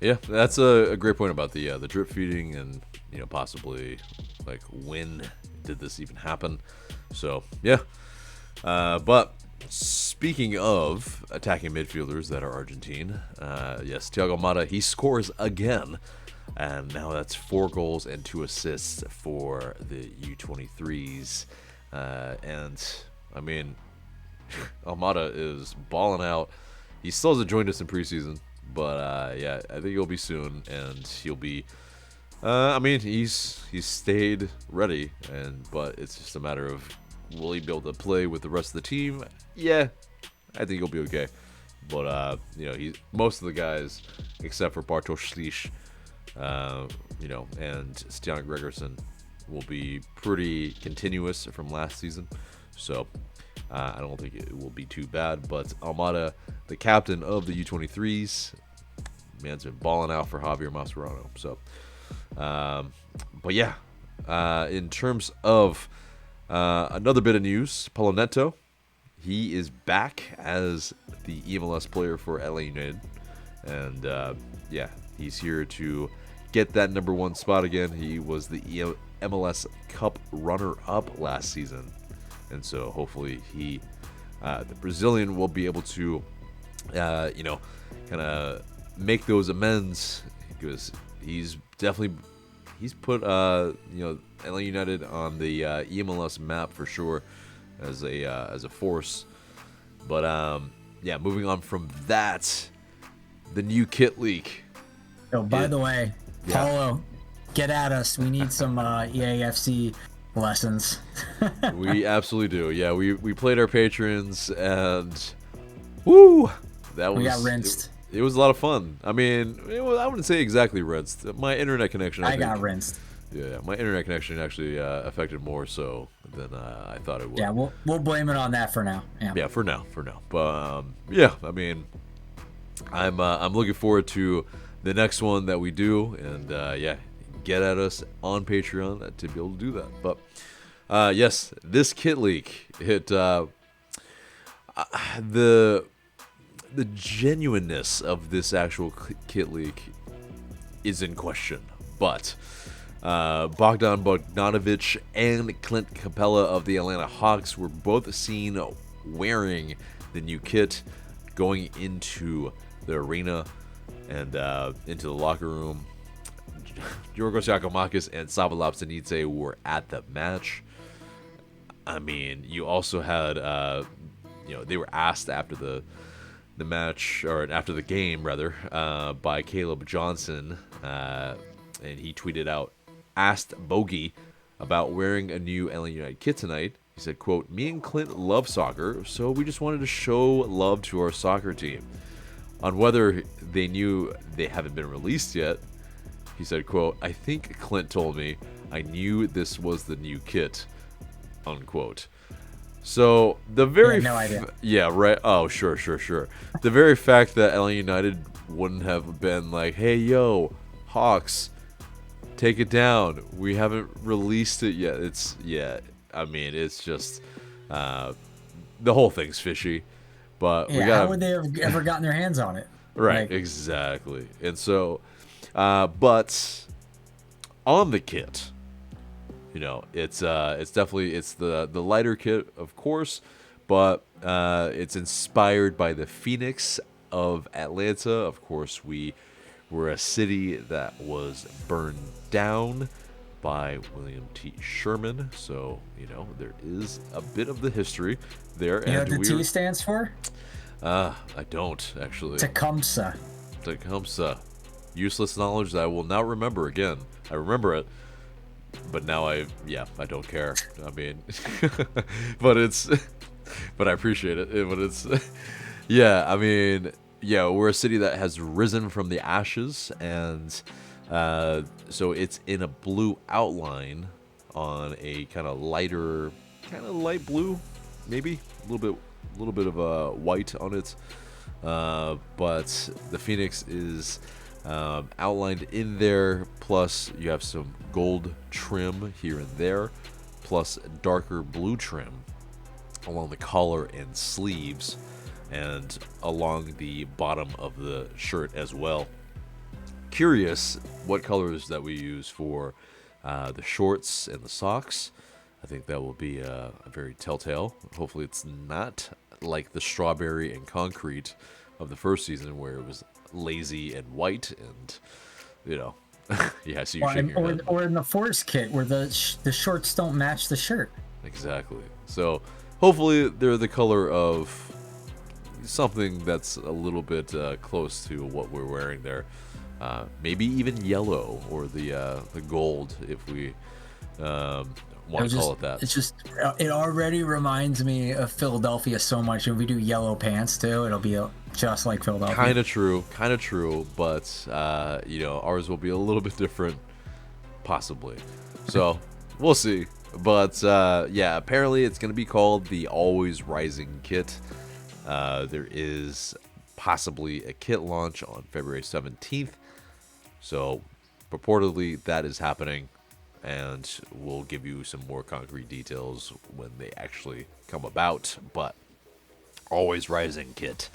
Yeah, that's a great point about the drip feeding, and possibly like when did this even happen. So but speaking of attacking midfielders that are Argentine, Thiago Almada, he scores again, and now that's 4 goals and 2 assists for the U23s. And I mean, Almada is balling out. He still hasn't joined us in preseason, but I think he'll be soon, and he'll be. He's stayed ready, but it's just a matter of, will he be able to play with the rest of the team? Yeah, I think he'll be okay. But most of the guys, except for Bartosz Slisz, and Stian Gregerson, will be pretty continuous from last season. So I don't think it will be too bad. But Almada, the captain of the U23s, man's been balling out for Javier Mascherano. So, in terms of another bit of news, Paulo Neto, he is back as the MLS player for LA United, and he's here to get that number 1 spot again. He was the MLS Cup runner-up last season, and so hopefully he, the Brazilian, will be able to, kind of make those amends, because he's put LA United on the MLS map for sure as a force. But moving on from that, the new kit leak. Oh, by the way, Paulo, get at us. We need some EAFC lessons. We absolutely do. Yeah, we played our patrons, and woo, we got rinsed. It was a lot of fun. I mean, I wouldn't say exactly rinsed. My internet connection. I got rinsed. Yeah, my internet connection actually affected more so than I thought it would. Yeah, we'll blame it on that for now. Yeah, for now. But I'm looking forward to the next one that we do, and get at us on Patreon to be able to do that. But this kit leak hit the the genuineness of this actual kit leak is in question. But Bogdan Bogdanovic and Clint Capella of the Atlanta Hawks were both seen wearing the new kit going into the arena and into the locker room. Yorgos Giacomakis and Sava Lapsanidze were at the match. I mean, you also had, they were asked after the match, or after the game, rather, by Caleb Johnson, and he tweeted out, asked Bogey about wearing a new Atlanta United kit tonight. He said, quote, "Me and Clint love soccer, so we just wanted to show love to our soccer team." On whether they knew they haven't been released yet, he said, quote, "I think Clint told me. I knew this was the new kit," unquote. So the very no idea. Yeah, right. Oh, sure. The very fact that Atlanta United wouldn't have been like, "Hey, yo, Hawks, take it down. We haven't released it yet." I mean, it's just the whole thing's fishy. But yeah, how would they have ever gotten their hands on it? Right, like, exactly. And so, but on the kit, it's definitely the lighter kit, of course, but it's inspired by the Phoenix of Atlanta. Of course, we were a city that was burned down by William T. Sherman, so there is a bit of the history there. You know what the T stands for? I don't actually. Tecumseh. Tecumseh. Useless knowledge that I will not remember again. I remember it, but now I don't care. I mean, but I appreciate it. But it's, I mean, we're a city that has risen from the ashes, and so it's in a blue outline on a kind of light blue, maybe a little bit of a white on it. But the Phoenix is outlined in there, plus you have some gold trim here and there, plus darker blue trim along the collar and sleeves and along the bottom of the shirt as well. Curious what colors that we use for the shorts and the socks. I think that will be a very telltale. Hopefully it's not like the strawberry and concrete of the first season where it was lazy and white and yeah, so you're shaking your head. Or in the Force kit where the shorts don't match the shirt. Exactly. So hopefully they're the color of something that's a little bit close to what we're wearing there. Maybe even yellow or the gold, if we want to call it that. It's just, it already reminds me of Philadelphia so much. If we do yellow pants too, it'll be just like Philadelphia. Kind of true, but ours will be a little bit different, possibly. So we'll see. But apparently it's going to be called the Always Rising Kit. There is possibly a kit launch on February 17th. So purportedly that is happening, and we'll give you some more concrete details when they actually come about. But Always Rising Kit.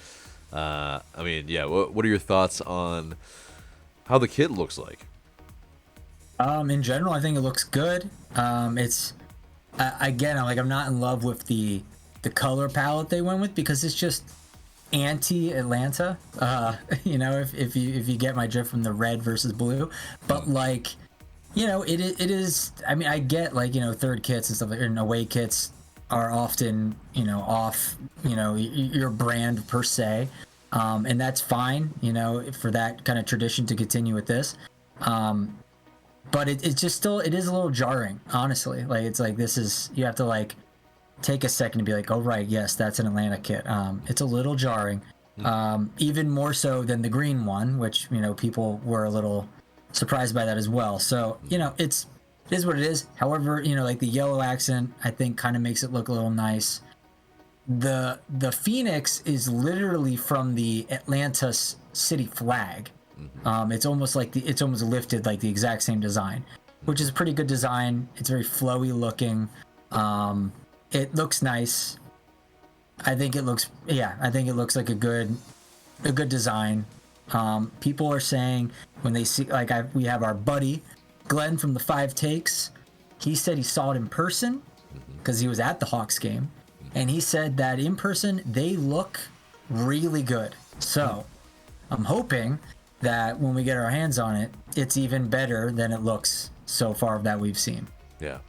What are your thoughts on how the kit looks like? In general, I think it looks good. It's again, I'm not in love with the color palette they went with, because it's just anti-Atlanta. If you get my drift from the red versus blue, but it is. I mean, I get third kits and stuff and away kits are often off your brand per se, and that's fine for that kind of tradition to continue with this. But it's just still, it is a little jarring, honestly. This is, you have to take a second to be like, oh right, yes, that's an Atlanta kit. It's a little jarring, even more so than the green one, which people were a little surprised by that as well. So it is what it is. However, the yellow accent, I think, kind of makes it look a little nice. The Phoenix is literally from the Atlanta city flag. It's almost it's almost lifted like the exact same design, which is a pretty good design. It's very flowy looking. It looks nice. I think it looks like a good a good design. People are saying when they see, like, we have our buddy Glenn from the 5 Takes. He said he saw it in person because he was at the Hawks game, and he said that in person they look really good. So I'm hoping that when we get our hands on it, it's even better than it looks so far that we've seen. Yeah.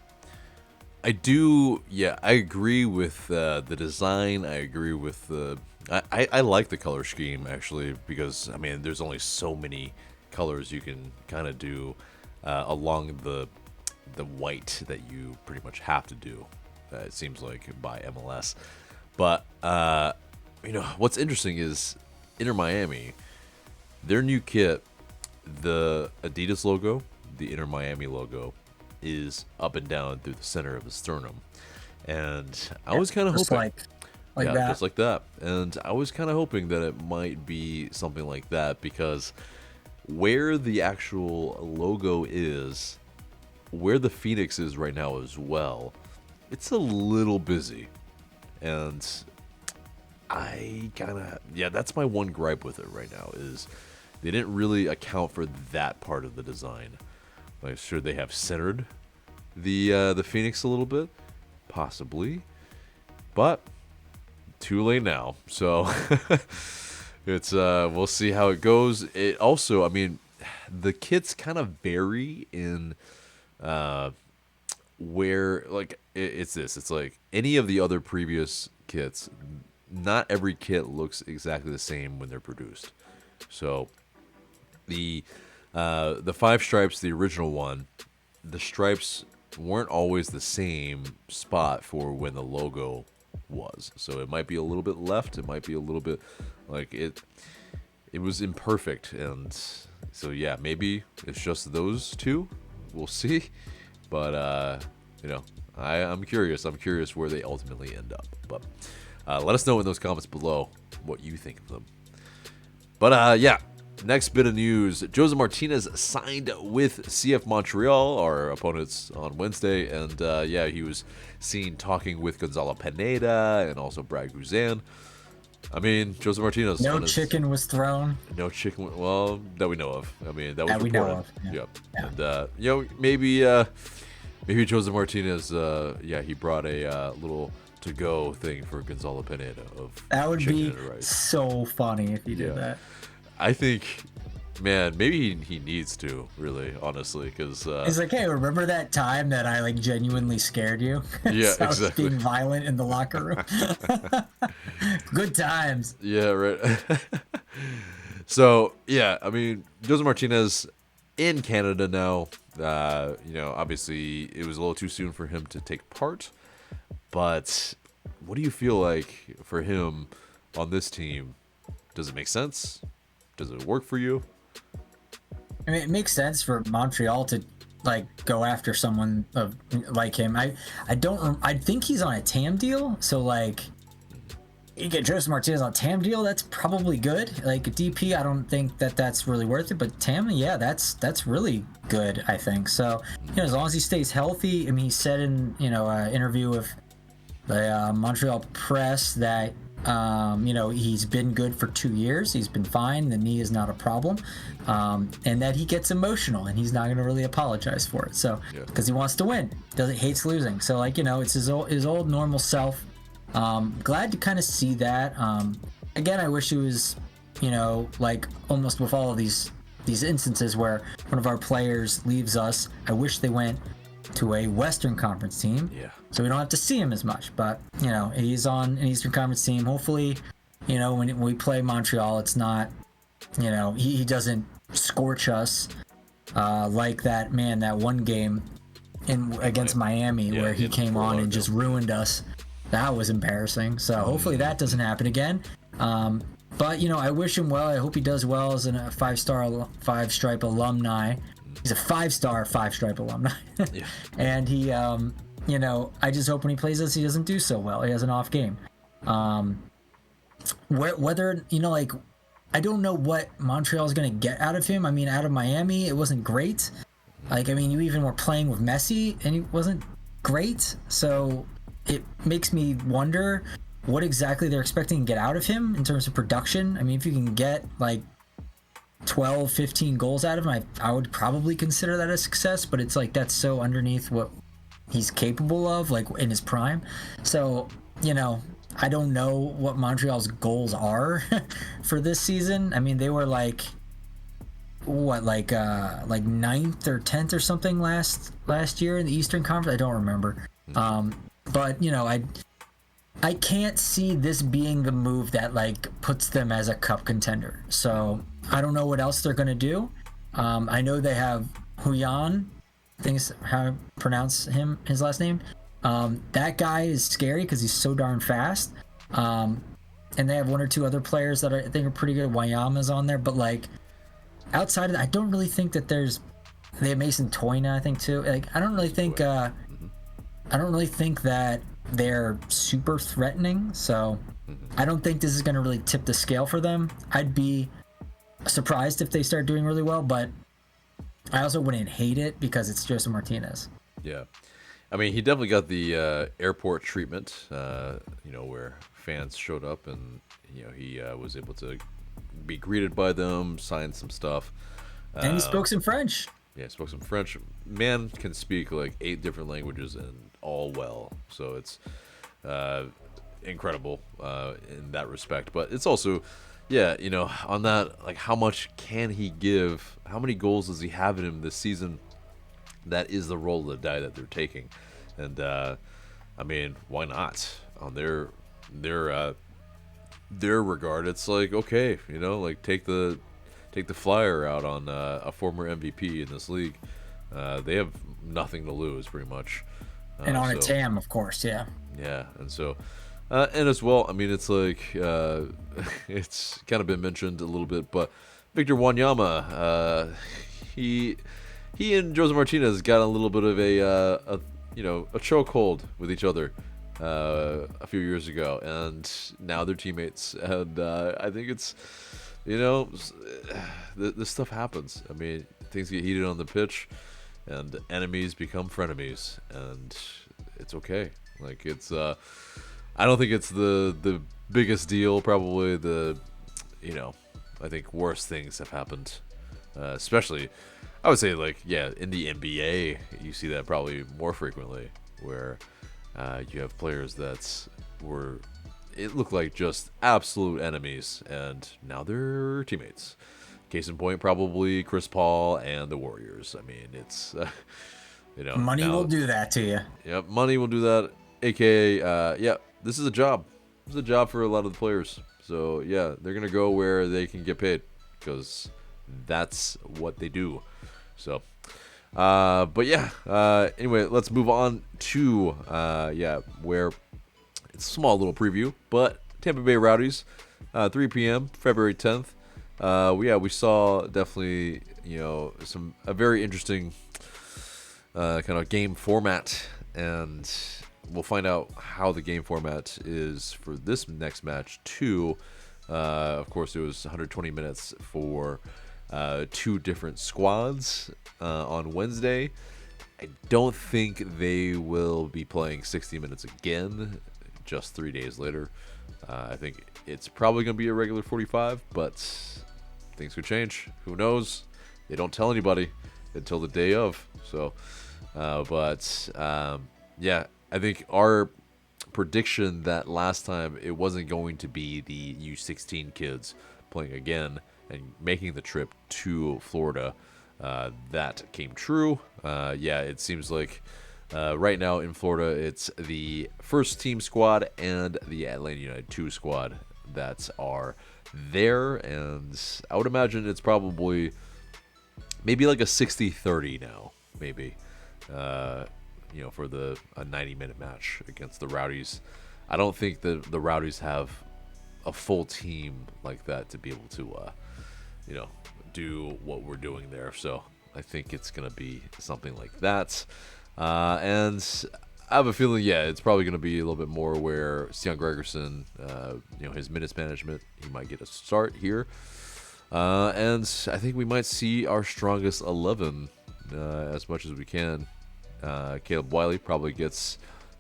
I do, yeah, I agree with the design. I agree with the... I like the color scheme, actually, because, I mean, there's only so many colors you can kind of do along the white that you pretty much have to do, it seems like, by MLS. But, you know, what's interesting is Inter Miami, their new kit, the Adidas logo, the Inter Miami logo, is up and down through the center of the sternum. And I was kind of hoping... Like yeah, that. just like that. And I was kind of hoping that it might be something like that, because where the actual logo is, where the Phoenix is right now as well, it's a little busy. And I kind of, yeah, that's my one gripe with it right now, is they didn't really account for that part of the design. Like, should they have centered the Phoenix a little bit? Possibly. But too late now. So it's we'll see how it goes. It also, I mean, the kits kind of vary in where, like, it's like any of the other previous kits, not every kit looks exactly the same when they're produced. So the 5 stripes, the original one, the stripes weren't always the same spot for when the logo was. So it might be a little bit left, it might be a little bit like it was imperfect. And so yeah, maybe it's just those two, we'll see. But you know, I'm curious where they ultimately end up. But let us know in those comments below what you think of them. But yeah, next bit of news, Josef Martinez signed with CF Montreal, our opponents, on Wednesday. And yeah, he was seen talking with Gonzalo Pineda and also Brad Guzan. I mean, Josef Martinez. No chicken was thrown. No chicken, well, that we know of. I mean, that was that we reported. know of. Yeah. Yep. Yeah. And, you know, maybe Josef Martinez, yeah, he brought a little to-go thing for Gonzalo Pineda of That would chicken be and rice. so funny if he did that. I think, man, maybe he needs to, really, honestly, because He's like, hey, remember that time that I, like, genuinely scared you? Yeah, I was exactly. being violent in the locker room. Good times. yeah, right. So yeah, I mean, Josef Martinez in Canada now. You know, obviously it was a little too soon for him to take part, but what do you feel like for him on this team? Does it make sense? Does it work for you? I mean, it makes sense for Montreal to, like, go after someone like him. I think he's on a TAM deal, so, like, you get Josef Martinez on a TAM deal, that's probably good. Like, a DP, I don't think that's really worth it, but TAM, yeah, that's really good, I think. So, you know, as long as he stays healthy. I mean, he said in, you know, an interview with the Montreal Press that, you know, he's been good for 2 years. He's been fine. The knee is not a problem. And that he gets emotional and he's not going to really apologize for it. So, because he wants to win, hates losing. So, like, you know, it's his old normal self. Glad to kind of see that. Again, I wish it was, you know, like almost with all of these instances where one of our players leaves us, I wish they went to a Western Conference team. Yeah. So we don't have to see him as much. But, you know, he's on an Eastern Conference team. Hopefully, you know, when we play Montreal, it's not, you know, he doesn't scorch us like that one game against Miami where he came on and just ruined us. That was embarrassing. So hopefully that doesn't happen again. But, you know, I wish him well. I hope he does well as a 5-stripe alumni. He's a 5-star 5-stripe alumni. Yeah. And he, you know, I just hope when he plays us, he doesn't do so well. He has an off game. Whether, you know, like, I don't know what Montreal is going to get out of him. I mean, out of Miami, it wasn't great. Like, I mean, you even were playing with Messi, and he wasn't great. So it makes me wonder what exactly they're expecting to get out of him in terms of production. I mean, if you can get like 12, 15 goals out of him, I would probably consider that a success, but it's like that's so underneath what he's capable of, like in his prime. So, you know, I don't know what Montreal's goals are for this season. I mean, they were like ninth or 10th or something last year in the Eastern Conference. I don't remember. But you know, I can't see this being the move that like puts them as a cup contender. So I don't know what else they're gonna do. I know they have Huyan, I think is how I pronounce his last name. That guy is scary because he's so darn fast. And they have one or two other players that I think are pretty good. Wayama's on there, but like outside of that, I don't really think that they have Mason Toyna, I think too. Like I don't really think that they're super threatening. So I don't think this is going to really tip the scale for them. I'd be surprised if they start doing really well, but I also wouldn't hate it because it's Josef Martinez. Yeah. I mean, he definitely got the airport treatment, you know, where fans showed up and, you know, he was able to be greeted by them, sign some stuff. And he spoke some French. Yeah, spoke some French. Man can speak like 8 different languages and all well. So it's incredible in that respect. But it's also, yeah, you know, on that, like how much can he give? How many goals does he have in him this season? That is the roll of the die that they're taking. And, I mean, why not? On their regard, it's like, okay, you know, like take the flyer out on a former MVP in this league. They have nothing to lose, pretty much. And on a TAM, of course, yeah. Yeah, and so, and as well, I mean, it's like, it's kind of been mentioned a little bit, but Victor Wanyama, he and Josef Martinez got a little bit of a chokehold with each other a few years ago, and now they're teammates. And I think it's, you know, this stuff happens. I mean, things get heated on the pitch, and enemies become frenemies, and it's okay. Like it's, I don't think it's the biggest deal. Probably I think worse things have happened, especially. I would say, like, yeah, in the NBA, you see that probably more frequently, where you have players it looked like just absolute enemies, and now they're teammates. Case in point, probably Chris Paul and the Warriors. I mean, it's, you know. Money will do that to you. Yep, money will do that, a.k.a., yeah, this is a job. This is a job for a lot of the players. So, yeah, they're going to go where they can get paid, because that's what they do. So, but yeah, anyway, let's move on to, where it's a small little preview, but Tampa Bay Rowdies, 3 p.m., February 10th. We saw definitely, you know, a very interesting kind of game format, and we'll find out how the game format is for this next match too. Of course, it was 120 minutes for 2 different squads on Wednesday. I don't think they will be playing 60 minutes again just 3 days later. I think it's probably going to be a regular 45, but things could change. Who knows? They don't tell anybody until the day of. So, yeah, I think our prediction that last time it wasn't going to be the U16 kids playing again and making the trip to Florida, that came true. It seems like right now in Florida, it's the first team squad and the Atlanta United 2 squad that are there, and I would imagine it's probably maybe like a 60-30 now, maybe, for a 90-minute match against the Rowdies. I don't think that the Rowdies have a full team like that to be able to do what we're doing there. So I think it's going to be something like that. And I have a feeling, it's probably going to be a little bit more where Stian Gregerson, his minutes management, he might get a start here. And I think we might see our strongest 11 as much as we can. Caleb Wiley probably gets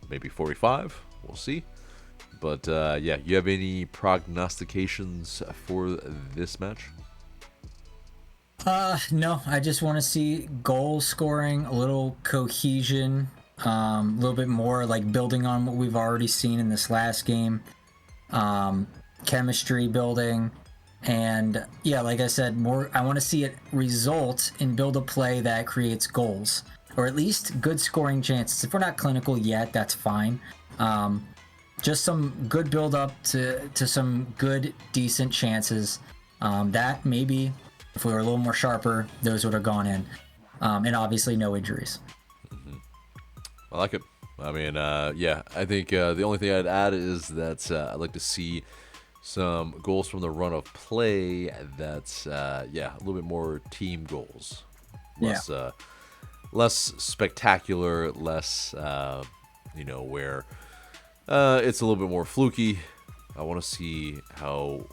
maybe 45. We'll see. But yeah, you have any prognostications for this match? No, I just want to see goal scoring, a little cohesion, a little bit more like building on what we've already seen in this last game, chemistry building, and yeah, like I said, more. I want to see it result in build a play that creates goals, or at least good scoring chances. If we're not clinical yet, that's fine. Just some good build up to some good, decent chances. That maybe, if we were a little more sharper, those would have gone in. And obviously no injuries. I like it. I mean, yeah, I think the only thing I'd add is that I'd like to see some goals from the run of play that's, yeah, a little bit more team goals. Less spectacular, less, where it's a little bit more fluky. I want to see how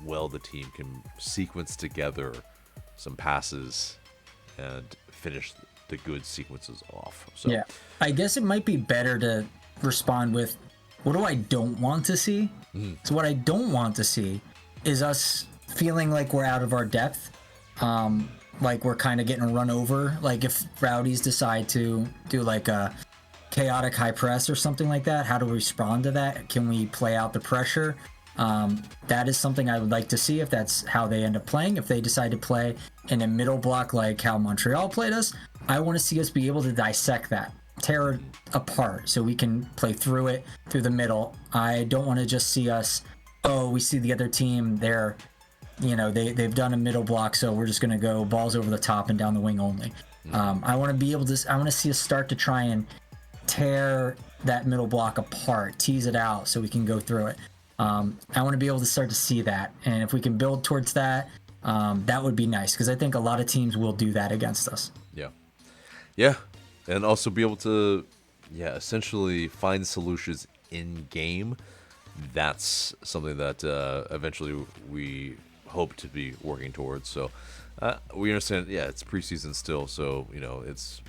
well the team can sequence together some passes and finish the good sequences off. So yeah, I guess it might be better to respond with, what do I don't want to see? So what I don't want to see is us feeling like we're out of our depth, like we're kind of getting run over. Like if Rowdies decide to do like a chaotic high press or something like that, how do we respond to that? Can we play out the pressure? That is something I would like to see if that's how they end up playing. If they decide to play in a middle block like how Montreal played us, I want to see us be able to dissect that, tear it apart so we can play through it, through the middle. I don't want to just see us, we see the other team, they've done a middle block, so we're just going to go balls over the top and down the wing only. I want to be able to, I want to see us start to try and tear that middle block apart, tease it out so we can go through it. I want to be able to start to see that, and if we can build towards that, that would be nice, because I think a lot of teams will do that against us. Yeah, and also be able to, essentially find solutions in game. That's something that eventually we hope to be working towards. So we understand, it's preseason still, so it's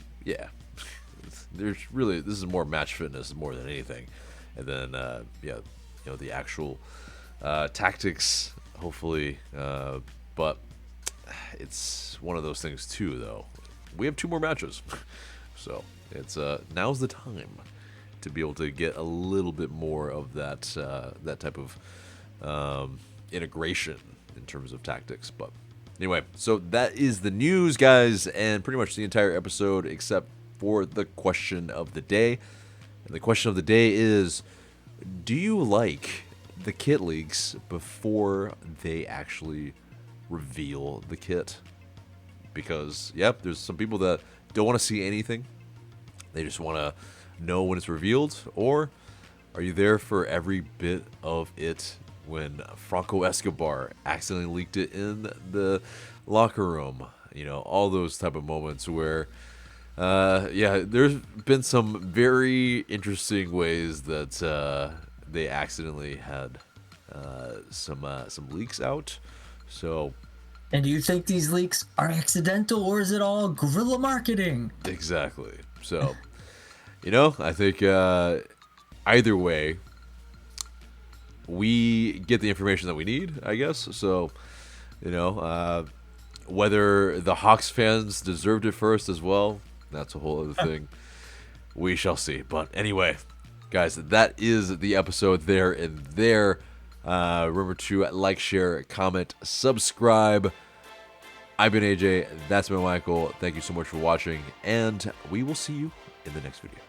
there's really, this is more match fitness more than anything, and then the actual tactics, hopefully, but it's one of those things too, though. We have 2 more matches, so it's now's the time to be able to get a little bit more of that that type of integration in terms of tactics. But anyway, so that is the news, guys, and pretty much the entire episode except for the question of the day. And the question of the day is, do you like the kit leaks before they actually reveal the kit? Because, there's some people that don't want to see anything. They just want to know when it's revealed. Or are you there for every bit of it when Franco Escobar accidentally leaked it in the locker room? All those type of moments where, there's been some very interesting ways that they accidentally had some leaks out. So... And do you think these leaks are accidental, or is it all guerrilla marketing? Exactly. So, I think either way, we get the information that we need, I guess. So, whether the Hawks fans deserved it first as well, that's a whole other thing. We shall see. But anyway, guys, that is the episode there and there. Remember to like, share, comment, subscribe. I've been AJ. That's been Michael. Thank you so much for watching, and we will see you in the next video.